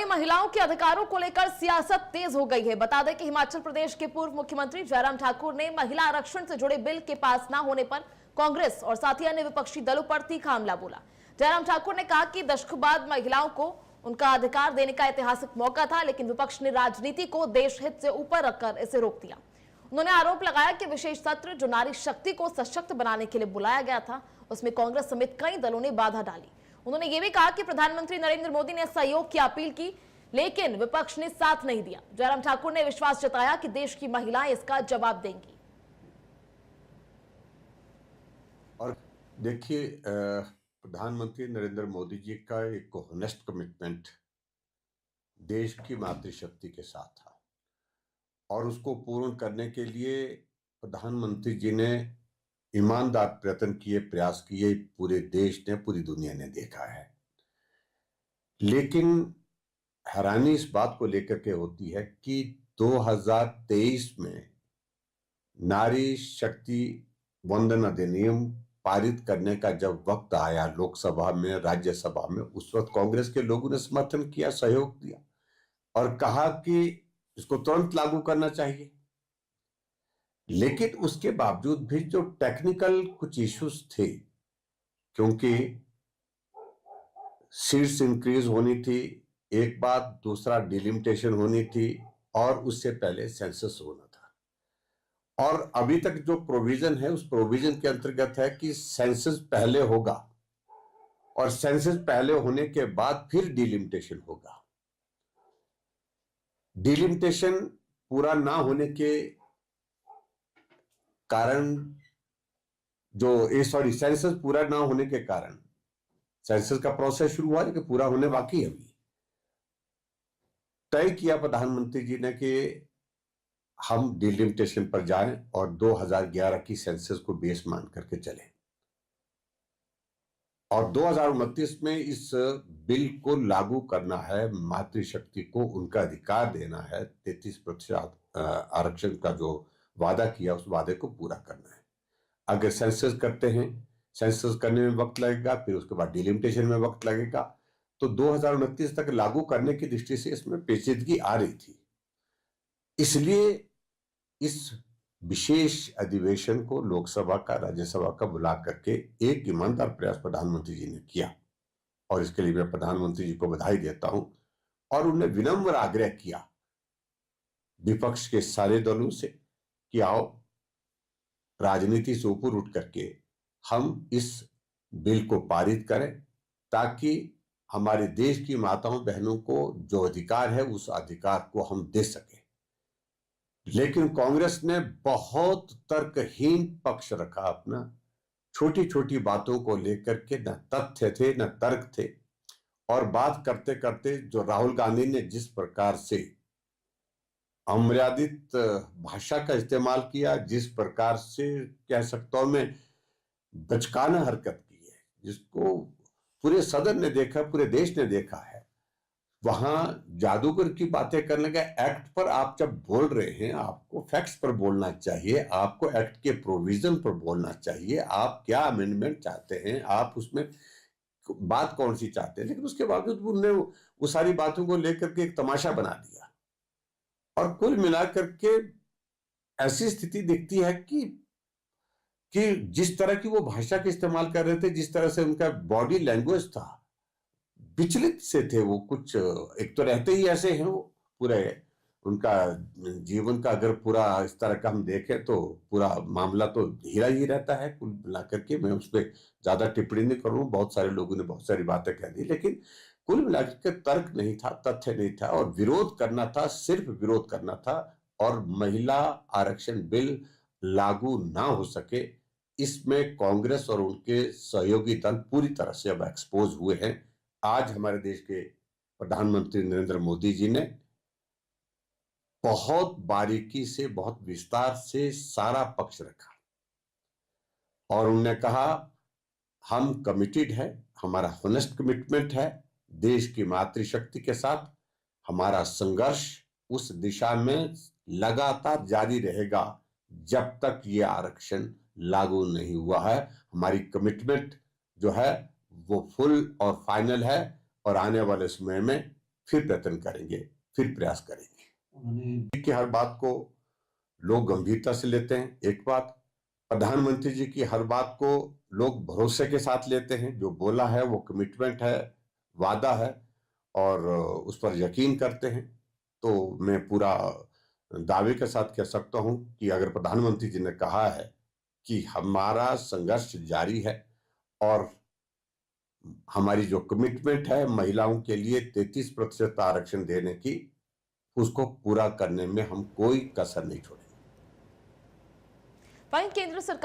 वहीं महिलाओं के अधिकारों को लेकर सियासत तेज हो गई है। बता दें कि हिमाचल प्रदेश के पूर्व मुख्यमंत्री जयराम ठाकुर ने महिला आरक्षण से जुड़े बिल के पास न होने पर कांग्रेस और साथ ही अन्य विपक्षी दलों पर तीखा हमला बोला। जयराम ठाकुर ने कहा कि दशकों बाद महिलाओं को उनका अधिकार देने का ऐतिहासिक मौका था, लेकिन विपक्ष ने राजनीति को देश हित से ऊपर रखकर इसे रोक दिया। उन्होंने आरोप लगाया कि विशेष सत्र जो नारी शक्ति को सशक्त बनाने के लिए बुलाया गया था, उसमें कांग्रेस समेत कई दलों ने बाधा डाली। उन्होंने यह भी कहा कि प्रधानमंत्री नरेंद्र मोदी ने सहयोग की अपील की, लेकिन विपक्ष ने साथ नहीं दिया। जयराम ठाकुर ने विश्वास जताया कि देश की महिलाएं इसका जवाब देंगी। और देखिए, प्रधानमंत्री नरेंद्र मोदी जी का एक ऑनेस्ट कमिटमेंट देश की मातृशक्ति के साथ था और उसको पूर्ण करने के लिए प्रधानमंत्री जी ने ईमानदार प्रयत्न किए, प्रयास किए। पूरे देश ने, पूरी दुनिया ने देखा है। लेकिन हैरानी इस बात को लेकर के होती है कि 2023 में नारी शक्ति वंदन अधिनियम पारित करने का जब वक्त आया लोकसभा में, राज्यसभा में, उस वक्त कांग्रेस के लोगों ने समर्थन किया, सहयोग दिया और कहा कि इसको तुरंत लागू करना चाहिए। लेकिन उसके बावजूद भी जो टेक्निकल कुछ इश्यूज थे, क्योंकि सीट्स इंक्रीज होनी थी एक बात, दूसरा डिलिमिटेशन होनी थी और उससे पहले सेंसस होना था। और अभी तक जो प्रोविजन है उस प्रोविजन के अंतर्गत है कि सेंसस पहले होगा और सेंसस पहले होने के बाद फिर डिलिमिटेशन होगा। डिलिमिटेशन पूरा ना होने के कारण सेंसस पूरा ना होने के कारण सेंसस का प्रोसेस शुरू हुआ लेकिन पूरा होने बाकी है। अभी तय किया प्रधानमंत्री जी ने कि हम डिलिमिटेशन पर जाएं और 2011 की सेंसस को बेस मान करके चलें और 2029 में इस बिल को लागू करना है। मातृशक्ति को उनका अधिकार देना है। 33% आरक्षण का जो वादा किया उस वादे को पूरा करना है। अगर सेंसस करते हैं, सेंसस करने में वक्त लगेगा, फिर उसके बाद डिलिमिटेशन में वक्त लगेगा, तो 2029 तक लागू करने की दृष्टि से इसमें पेचीदगी आ रही थी। इसलिए इस विशेष अधिवेशन को लोकसभा का, राज्यसभा का बुला करके एक ईमानदार प्रयास प्रधानमंत्री जी ने किया और इसके लिए मैं प्रधानमंत्री जी को बधाई देता हूं। और उन्हें विनम्र आग्रह किया विपक्ष के सारे दलों से कि आओ राजनीति से ऊपर उठ करके हम इस बिल को पारित करें ताकि हमारे देश की माताओं बहनों को जो अधिकार है उस अधिकार को हम दे सकें। लेकिन कांग्रेस ने बहुत तर्कहीन पक्ष रखा अपना। छोटी छोटी बातों को लेकर के न तथ्य थे न तर्क थे और बात करते करते जो राहुल गांधी ने जिस प्रकार से अमर्यादित भाषा का इस्तेमाल किया, जिस प्रकार से कह सकता हूं मैं बचकाना हरकत की है, जिसको पूरे सदन ने देखा, पूरे देश ने देखा है। वहां जादूगर की बातें करने का, एक्ट पर आप जब बोल रहे हैं आपको फैक्ट्स पर बोलना चाहिए, आपको एक्ट के प्रोविजन पर बोलना चाहिए। आप क्या अमेंडमेंट चाहते हैं, आप उसमें बात कौन सी चाहते हैं, लेकिन उसके बावजूद उन्होंने वो सारी बातों को लेकर के एक तमाशा बना दिया। और कुल मिलाकर के ऐसी स्थिति दिखती है कि जिस तरह की वो भाषा का इस्तेमाल कर रहे थे, जिस तरह से उनका बॉडी लैंग्वेज था, विचलित से थे वो। कुछ एक तो रहते ही ऐसे हैं वो, पूरे उनका जीवन का अगर पूरा इस तरह का हम देखें तो पूरा मामला तो हीरा ही रहता है। कुल मिलाकर के मैं उस पर ज्यादा टिप्पणी नहीं करूं, बहुत सारे लोगों ने बहुत सारी बातें कह दी, लेकिन कुल मिलाकर के तर्क नहीं था, तथ्य नहीं था और विरोध करना था, सिर्फ विरोध करना था। और महिला आरक्षण बिल लागू ना हो सके, इसमें कांग्रेस और उनके सहयोगी दल पूरी तरह से अब एक्सपोज हुए हैं। आज हमारे देश के प्रधानमंत्री नरेंद्र मोदी जी ने बहुत बारीकी से, बहुत विस्तार से सारा पक्ष रखा और उन्होंने कहा हम कमिटेड है, हमारा होनेस्ट कमिटमेंट है देश की मातृशक्ति के साथ। हमारा संघर्ष उस दिशा में लगातार जारी रहेगा जब तक ये आरक्षण लागू नहीं हुआ है। हमारी कमिटमेंट जो है वो फुल और फाइनल है और आने वाले समय में फिर प्रयत्न करेंगे, फिर प्रयास करेंगे। कि हर बात को लोग गंभीरता से लेते हैं, एक बात। प्रधानमंत्री जी की हर बात को लोग भरोसे के साथ लेते हैं। जो बोला है वो कमिटमेंट है, वादा है, और उस पर यकीन करते हैं। तो मैं पूरा दावे के साथ कह सकता हूं कि अगर प्रधानमंत्री जी ने कहा है कि हमारा संघर्ष जारी है और हमारी जो कमिटमेंट है महिलाओं के लिए 33% आरक्षण देने की, उसको पूरा करने में हम कोई कसर नहीं छोड़ेंगे। वहीं केंद्र सरकार